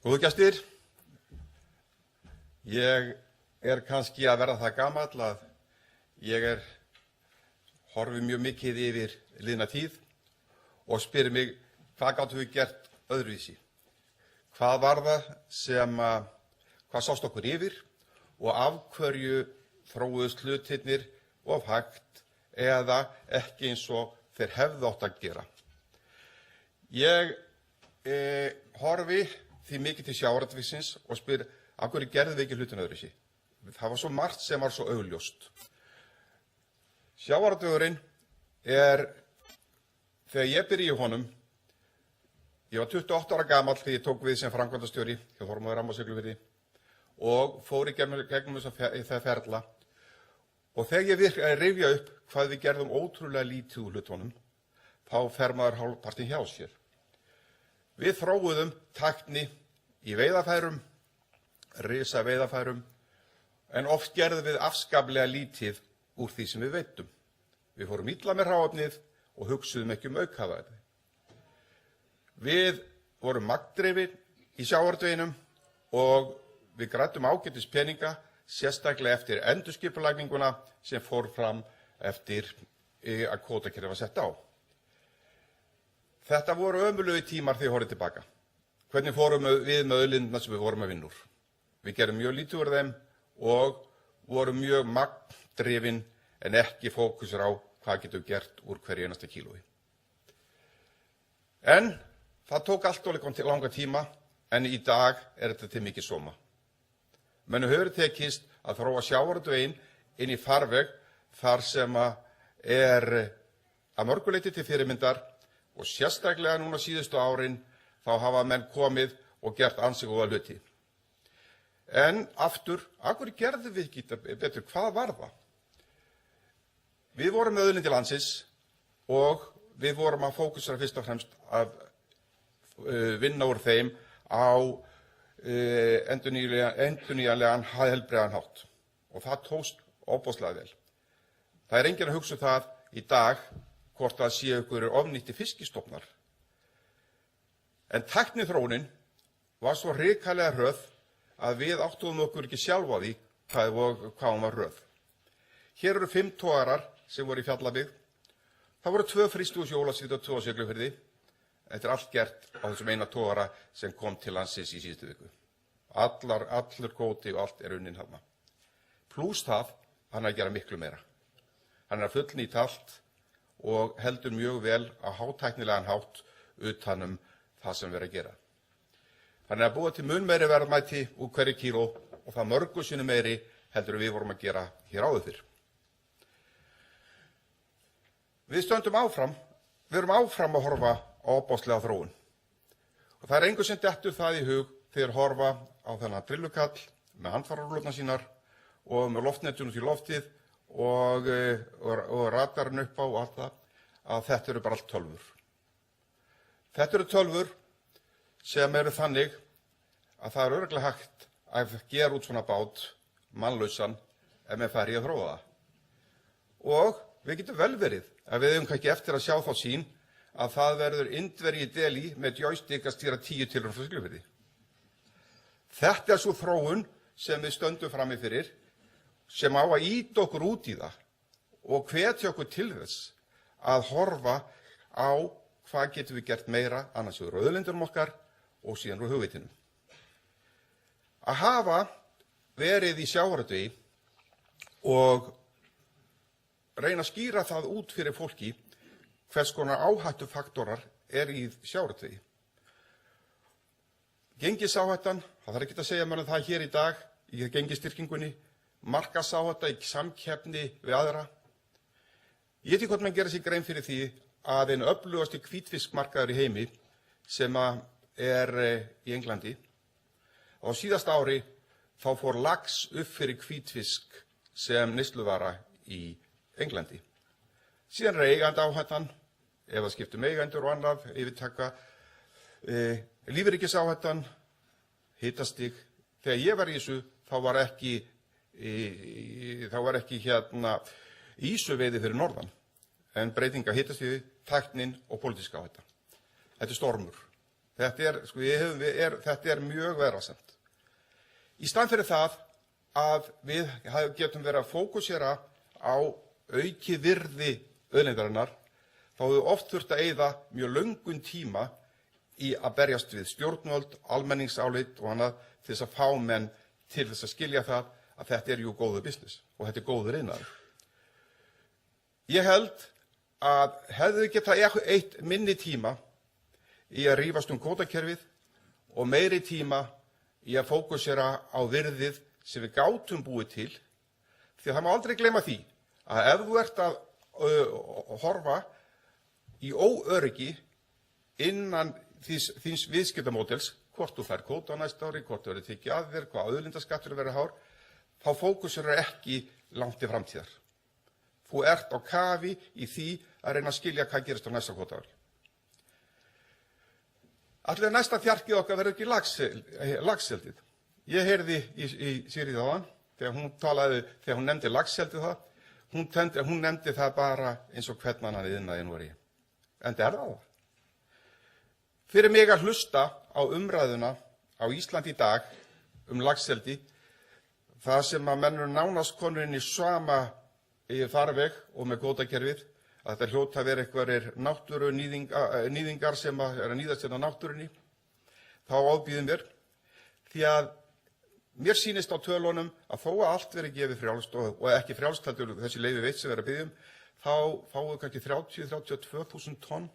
Góðu gestir, ég kannski að verða það gamall að ég horfi mjög mikið yfir liðna tíð og spyr mig hvað gátum við gert öðruvísi? Hvað var það hvað sást okkur yfir og af hverju þróuðust hlutirnir of hægt eða ekki eins og þeir hefðu átt að gera? Ég horfi því mikið til sjávarútvegsins og spyr af hverju gerðum við ekki hlutina öðruvísi? Það var svo margt sem var svo augljóst. Sjávarútvegurinn þegar ég byrjaði í honum, ég var 28 ára gamall þegar ég tók við sem framkvæmdastjóri hjá Þormóði Ramma Siglufirði og fór í gegnum þessa ferla. Og þegar ég rifja upp hvað við gerðum ótrúlega lítið úr hlutunum, þá fer maður hálfpartinn hjá sér. Við þróuðum tækni í veiðarfærum, risa veiðarfærum, en oft gerðum við afskaplega lítið úr því sem við veiddum. Við fórum illa með hráefnið og hugsuðum ekki aukaverði. Við vorum magndrifin í sjávarútveginum og við græddum ágætis peninga, sérstaklega eftir endurskipulagninguna sem fór fram eftir að kvótakerfið var sett á. Þetta voru ömurlegir tímar þegar ég horfði tilbaka. Hvernig fórum við með auðlindirnar sem við vorum að vinna úr? Við gerum mjög lítið úr þeim og vorum mjög magndrifin en ekki fókusur á hvað getum gert úr hverju einasta kílói. En það tók allt of langa tíma en í dag þetta til mikið sóma. Mönnum hefur tekist að þróa sjávarútveginn inn í farveg þar sem að mörgu leyti til fyrirmyndar og sérstaklega núna síðustu árin þá hafa menn komið og gert ansi góða hluti. En aftur, af hverju gerðum við ekki betur? Hvað var það? Við vorum með auðlindir landsins og við vorum að fókusera fyrst og fremst að vinna úr þeim á endurnýjanlegan heilbrigðan hátt og það tókst ofboðslega vel. Það enginn að hugsa það í dag hvort það séu einhverjir ofnýttir fiskistofnar. En tækniþróunin var svo hrikalega hröð að við áttuðum okkur ekki sjálf á því hvað hún var hröð. Hér eru 5 togarar sem voru í Fjallabyggð. Það voru 2 frystihús í Ólafsvík og 2 á Siglufirði. Þetta allt gert á þessum eina togara sem kom til landsins í síðustu viku. Allur kvóti og allt unninn þarna. Plús það, hann að gera miklu meira. Hann að fullnýta allt og heldur mjög vel að hátæknilegan hátt utanum það sem verið að gera. Þannig að búa til mun meiri verðmæti úr hverju kíló og það mörgu sinnum meiri heldur við vorum að gera hér áður fyrr. Við stöndum áfram, við erum áfram að horfa á ofboðslega þróun. Og það engu sem dettur það í hug þegar horfa á þennan drillukall með handfærarúllurnar sínar og með loftnetunum til loftið og radarinn upp á og allt það, að þetta eru bara allt tölvur. Þetta eru tölvur sem eru þannig að það örugglega hægt að gera út svona bát mannlausan ef með færi að þróa það. Og við getum vel verið að við eigum ekki eftir að sjá þá sýn að það verður Indverji í Delí með joystick að stýra 10 tilraunum frá Siglufirði. Þetta svo þróun sem við stöndum frammi fyrir sem á að ýta okkur út í það og hvetja okkur til þess að horfa á hvað getum við gert meira annars úr auðlindunum okkar og síðan úr hugvitinum. Að hafa verið í sjávarútvegi og reyna að skýra það út fyrir fólki hvers konar áhættufaktorar í sjávarútvegi. Gengisáhættan, það þarf ekki að segja mér það hér í dag í gengisstyrkingunni, markaðsáhætta í samkeppni við aðra. Ég veit hvort menn gera sér grein fyrir því að einn öflugasti hvítfiskmarkaður í heimi sem í Englandi. Á síðasta ári þá fór lax upp fyrir hvítfisk sem neysluvara í Englandi. Síðan eigandi áhættan, ef það skiptum eigendur og annað, yfirtaka, lífeyrisáhættan, hitastig. Þegar ég var í þessu þá var ekki ýsuveiði fyrir norðan, en breytinga hitastigi, tæknin og pólitíska áhætta. Þetta stormur. Þetta mjög varasamt. Í staðinn fyrir það að við getum verið að fókusera á aukið virði auðlindarinnar, þá hefur við oft þurft að eyða mjög löngum tíma í að berjast við stjórnvöld, almenningsálit og annað til þess að fá menn til þess að skilja það að þetta jú góður business og þetta góður iðnaður. Ég held að hefðu getað eytt minni tíma í að rífast kvótakerfið og meiri tíma í að fókusera á virðið sem við gátum búið til, því að það má aldrei gleyma því að ef þú ert að horfa í óöryggi innan þíns viðskiptamódels, hvort þú fær kvóta á næsta ári, hvort þú verður tekið að þér, hvað auðlindaskattur verður hár, þá fókusera ekki langt til framtíðar. Þú ert á kafi í því að reyna að skilja hvað gerist á næsta kvótaári. Allir næsta þjarkið okkar verður ekki laxeldið. Ég heyrði í Sigríði áðan þegar hún nefndi laxeldið það, hún nefndi það bara eins og hvern annan iðnaði nú í. Enda það. Fyrir mig að hlusta á umræðuna á Íslandi í dag laxeldi, það sem að menn eru nánast konur inn í sama farveg og með kvótakerfið, að þetta hljóta að vera einhverjir náttúrunýðingar sem að nýðast hérna náttúrunni, þá ábýðum mér, því að mér sýnist á tölunum að þó að allt veri gefið frjálst og ekki frjálst heldur þessi leyfi veitt sem verið að biðja þá fáum við kannski 32.000 tonn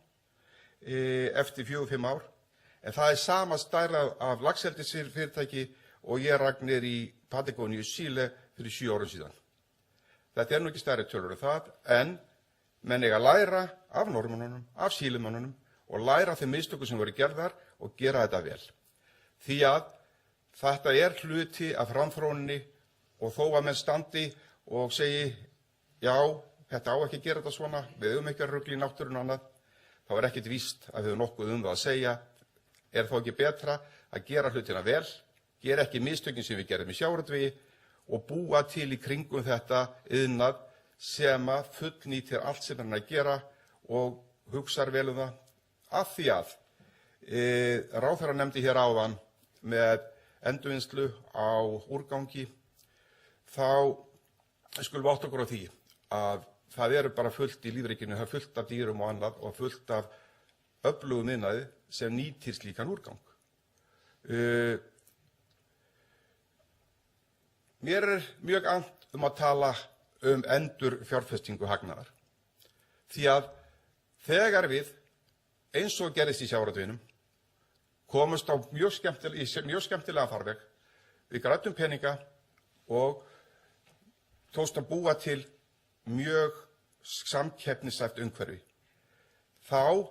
eftir 4-5 ár, en það sama stærð af laxeldisfyrirtæki og ég rak niður í Patagoníu, Síle fyrir 7 árum síðan. Þetta nú ekki stærri tölur en það, en menn eiga að læra af Norðmönnunum, af Sílemönnunum og læra þeim mistökum sem voru gerðar og gera þetta vel. Því að þetta hluti af framþróuninni og þó að menn standi og segi, já, þetta á ekki að gera þetta svona, við höfum ekki að rugla í náttúruna og annað, þá ekkert víst að við höfum nokkuð það að segja. Þá ekki betra að gera hlutina vel, gera ekki mistökin sem við gerðum í sjávarútvegi og búa til í kringum þetta iðnað sem að fullnýtir allt sem hann að gera og hugsar vel það, af því að ráðherra nefndi hér áðan með endurvinnslu á úrgangi, þá skulum við átta okkur á því að það bara fullt í lífríkinu, það fullt af dýrum og annað og fullt af öflugum iðnaði sem nýtir slíkan úrgang. Mér mjög annt að tala endurfjárfestingu hagnaðar, því að þegar við, eins og gerðist í sjávarútveginum, komumst á mjög skemmtilega farveg, við græddum peninga og tókst að búa til mjög samkeppnishæft umhverfi. Þá,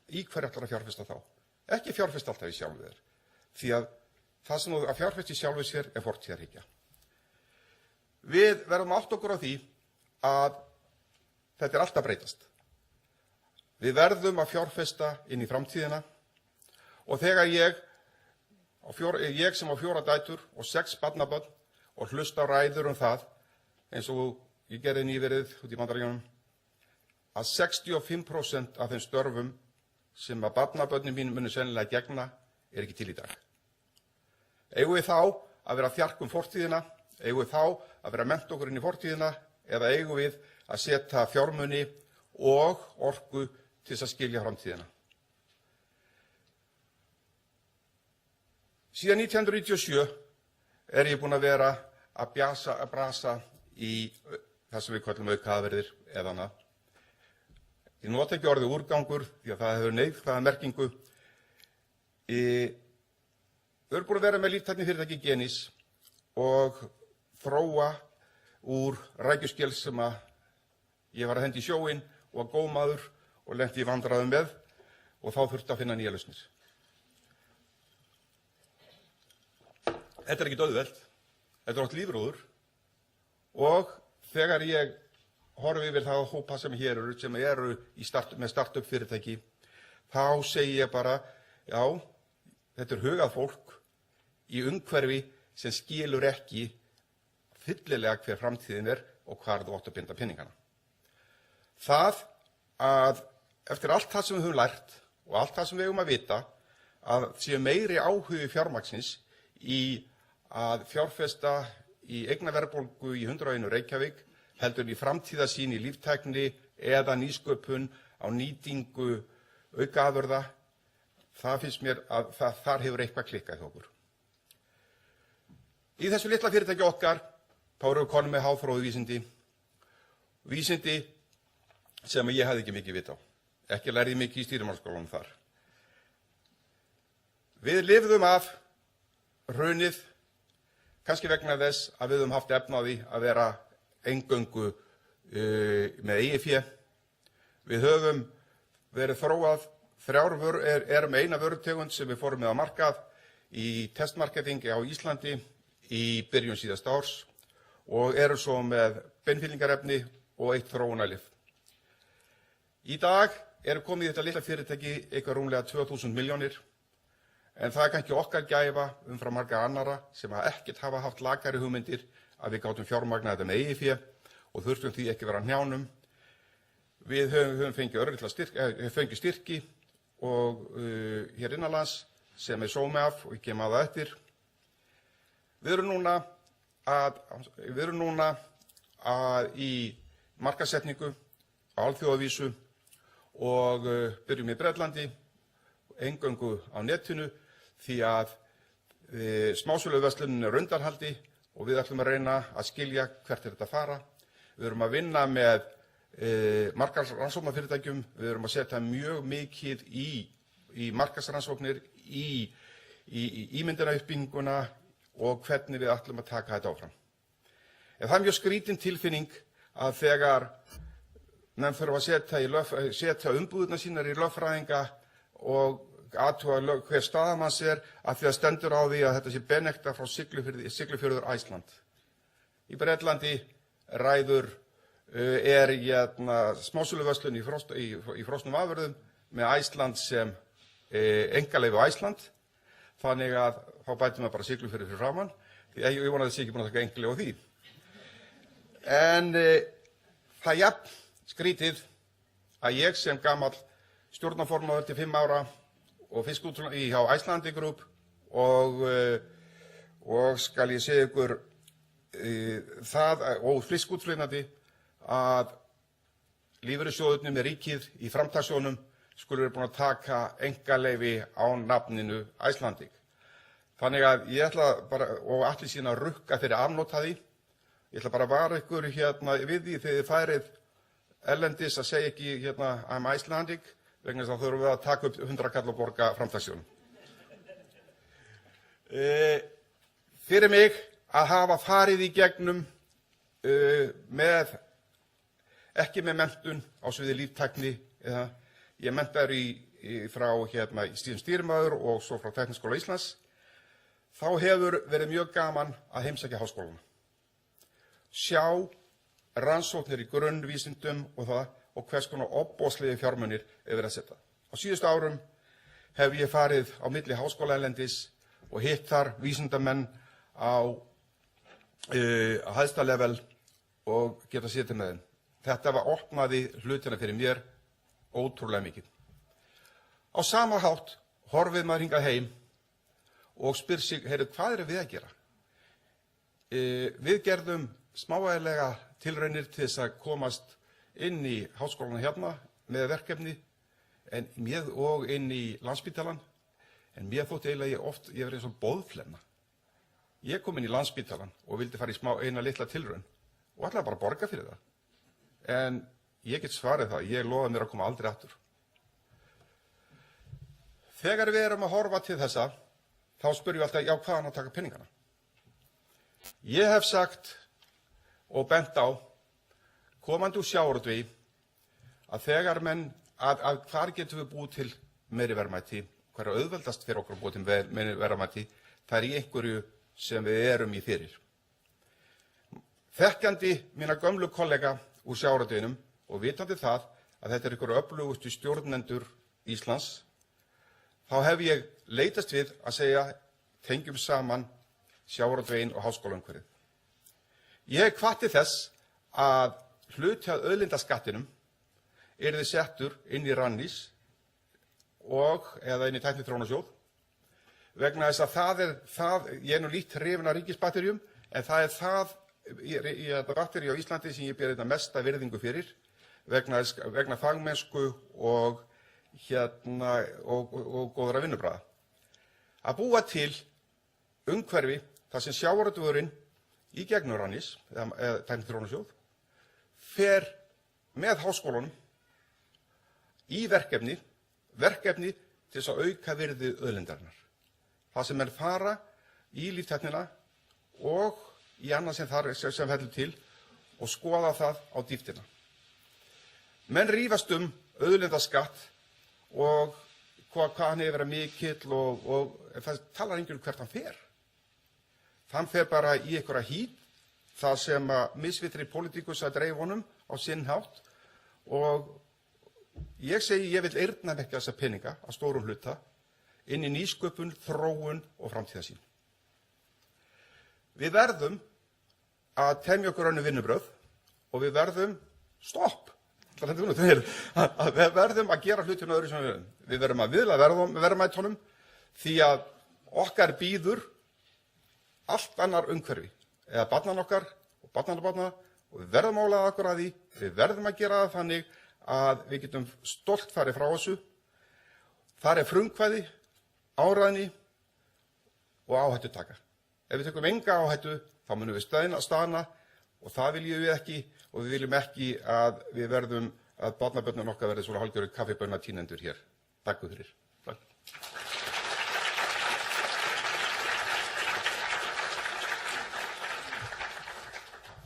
í hverju ætlarðu að fjárfesta þá? Ekki fjárfesta alltaf í sjálfu þér, því að það sem að fjárfesta í sjálfu sér fortíðarhyggja. Við verðum að átta okkur á því að þetta alltaf breytast. Við verðum að fjárfesta inn í framtíðina og þegar ég sem á 4 dætur og 6 barnabörn og hlusta á ræður það, eins og ég gerði nýverið út í Bandaríkjunum, að 65% af þeim störfum sem að barnabörnin mín munu sennilega gegna ekki til í dag. Eigum við þá að vera að þjarka fortíðina? Eigum við þá að vera að mennta okkur inn í fortíðina? Eða eigum við að setja fjármuni og orku til þess að skilja framtíðina? Síðan 1997 ég búinn að vera að brasa í það sem við köllum aukaafurðir eða annað. Ég nota ekki orðið úrgangur því að það hefur neikvæða merkingu. Við erum búin að vera með líftæknifyrirtæki Genís og þróa úr rækjuskel sem að ég var að hendi í sjóinn og var gómaður og lenti í vandræðum með og þá þurfti að finna nýja lausnir. Þetta ekki auðvelt, þetta oft lífróður og þegar ég horfi yfir það hópa sem hér eru, sem eru með startup fyrirtæki, þá segi ég bara, já, þetta hugað fólk í umhverfi sem skilur ekki fyllilega hver framtíðin og hvar þú átt að binda peningana. Það að eftir allt það sem við höfum lært og allt það sem við eigum að vita að sé meiri áhugi fjármagnsins í að fjárfesta í eignaverðbólgu í 101 Reykjavík heldur en í framtíðarsýn í líftækni eða nýsköpun á nýtingu aukaafurða. Það finnst mér að þar hefur eitthvað klikkað hjá okkur. Í þessu litla fyrirtæki okkar þá erum við konum með háþróuð vísindi sem ég hafði ekki mikið vit á. Ekki lærði mikið í stýrimannsskólanum þar. Við lifðum af hrunið, kannski vegna þess að við höfum haft efni á því að vera eingöngu með eigið fé. Við höfum verið þróað erum eina vörutegund sem við fórum með á markað í testmarketingi á Íslandi í byrjun síðasta árs og erum svo með beinfyllingarefni og eitt þróunarlyf. Í dag eru komið í þetta litla fyrirtæki eitthvað rúmlega 2000 milljónir, en það er kannski okkar gæfa umfram marga annara sem ekkert hafa haft lakari hugmyndir að við gátum fjármagnað þetta með eigið fé og þurftum því ekki vera á hnjánum. Við höfum fengið styrki og hér innanlands sem er sómi af og ég kem að það eftir. Við erum núna í markaðssetningu á alþjóðavísu og byrjum í Bretlandi, eingöngu á netinu því að smásöluverslunin er undanhaldi og við ætlum að reyna að skilja hvert þetta fara. Við erum að vinna með markaðsrannsóknarfyrirtækjum, við erum að setja mjög mikið í markaðsrannsóknir, í ímyndunauppbygginguna og hvernig við ætlum að taka þetta áfram. En það er mjög skrítin tilfinning að þegar menn þurfa að setja umbúðirnar sínar í lögfræðinga og athuga hver staðamanns er að því að stendur á því að þetta sé Benektar frá Siglufjörður Æsland. Í Bretlandi er smásöluverslun í frosnum afurðum með Æsland sem einkaleyfi á Æsland, þannig að þá bætum við bara Siglufjörður fyrir framan, því ég vona að það sé ekki búin að taka engaleyfi á því. En það er jafn skrítið að ég sem gamall stjórnarformaður til 5 ára og hjá Icelandic Group og skal ég segja ykkur það og fiskútflutnandi að lífeyrissjóðirnir með ríkið í framtakssjóðnum skulu vera búin að taka einkaleyfi á nafninu Icelandic. Þannig að ég ætla bara, og allir síðan að rukka fyrir afnota því, ég ætla bara að vara ykkur við því þegar þið færið erlendis að segja ekki I'm Icelandic, vegna þess að þurfum við að taka upp 100 kall og borga framtakssjóðnum. Fyrir mig að hafa farið í gegnum ekki með menntun á sviði líftækni, ég menntaður frá stýrimaður og svo frá Tækniskóla Íslands, þá hefur verið mjög gaman að heimsækja háskólana. Sjá rannsóknir í grunnvísindum og hvers konar ofboðslega fjármunir er verið að setja. Á síðustu árum hef ég farið á milli háskóla erlendis og hitt þar vísindamenn á hæsta level og geta setið með þeim. Þetta opnaði hlutina fyrir mér ótrúlega mikið. Á sama hátt horfið maður hingað heim og spyr sig, hvað erum við að gera? Við gerðum smávægilega tilraunir til þess að komast inn í háskólana hérna með verkefni og inn í Landspítalann, en mér þótti eiginlega ég verið eins og boðflenna. Ég kom inn í Landspítalann og vildi fara í eina litla tilraun og ætlaði bara að borga fyrir það. En ég get svarið það, ég lofaði mér að koma aldrei aftur. Þegar við erum að horfa til þessa, þá spyrjum við alltaf, hvaðan á að taka peningana? Ég hef sagt og bent á, komandi úr sjávarútvegi, að þegar hvar getum við búið til meiri verðmæti, hvar er auðveldast fyrir okkur að búið til meiri verðmæti, það er í einhverju sem við erum í fyrir. Þekkjandi mína gömlu kollega úr sjávarútveginum og vitandi það að þetta er einhverju öflugustu stjórnendur Íslands, þá hef ég leitast við að segja, tengjum saman sjávarútveginn og háskólaumhverfið. Ég hvatti þess að hluti af auðlindaskattinum yrði settur inn í Rannís eða inn í Tækniþróunarsjóð vegna þess að ég er nú lítt hrifinn af ríkisbatteríum, en það er þetta batterí á Íslandi sem ég ber þetta mesta virðingu fyrir vegna fagmennsku og góðra vinnubragða. Að búa til umhverfi þar sem sjávarútvegurinn í gegnum Rannís eða Tækniþróunarsjóð fer með háskólunum í verkefni til þess að auka virði auðlindarinnar. Það sem menn fara í líftæknina og í annað sem fellur til og skoða það á dýptina. Menn rífast auðlindaskatt og hvað hann hefur verið mikill og það talar enginn hvert hann fer. Hann fer bara í einhverja hít, það sem misvitri pólitíkus að dreif honum á sinn hátt og ég segi ég vil eyrnamerkja þessa peninga að stórum hluta inn í nýsköpun, þróun og framtíðarsýn. Við verðum að temja okkur önnur vinnubrögð og við verðum við verðum að gera hlutina öðru sem við verðum. Við verðum að viðla verðmætunum því að okkar býður allt annar umhverfi, eða barnan okkar og barnanna og við verðum að álaga okkur að því, við verðum að gera það þannig að við getum stolt farið frá þessu. Þar er frumkvæði, áræðni og áhættutaka. Ef við tökum enga áhættu, þá munum við staðna og það viljum við ekki og við viljum ekki að við verðum að barnabörnin okkar verði svona hálfgerðir kaffibönatínendur hér. Takk fyrir. Takk.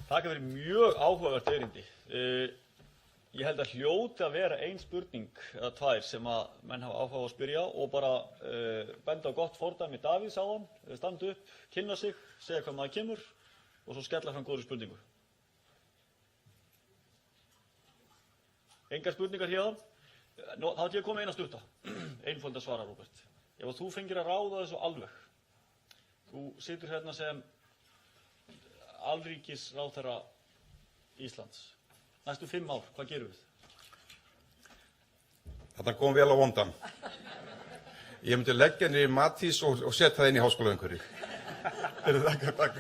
Takk fyrir mjög áhugavert erindi. Ég held að hljóti að vera ein spurning eða tvær sem að menn hafa áhuga á að spyrja og bara benda á gott fordæmi Davíðs áðan, standa upp, kynna sig, segja hvað maður kemur og svo skella fram góðri spurningu. Engar spurningar hérðan? Þá ætla ég að koma eina stutta, einföld að svara, Róbert. Ef þú fengir að ráða þessu alveg, þú situr hérna sem alríkisráðherra Íslands. Næstu 5 ár, hvað gerum við? Þetta kom vel á vondan. Ég myndi leggja niður Matís og setja það inn í háskólaumhverfi. Takk.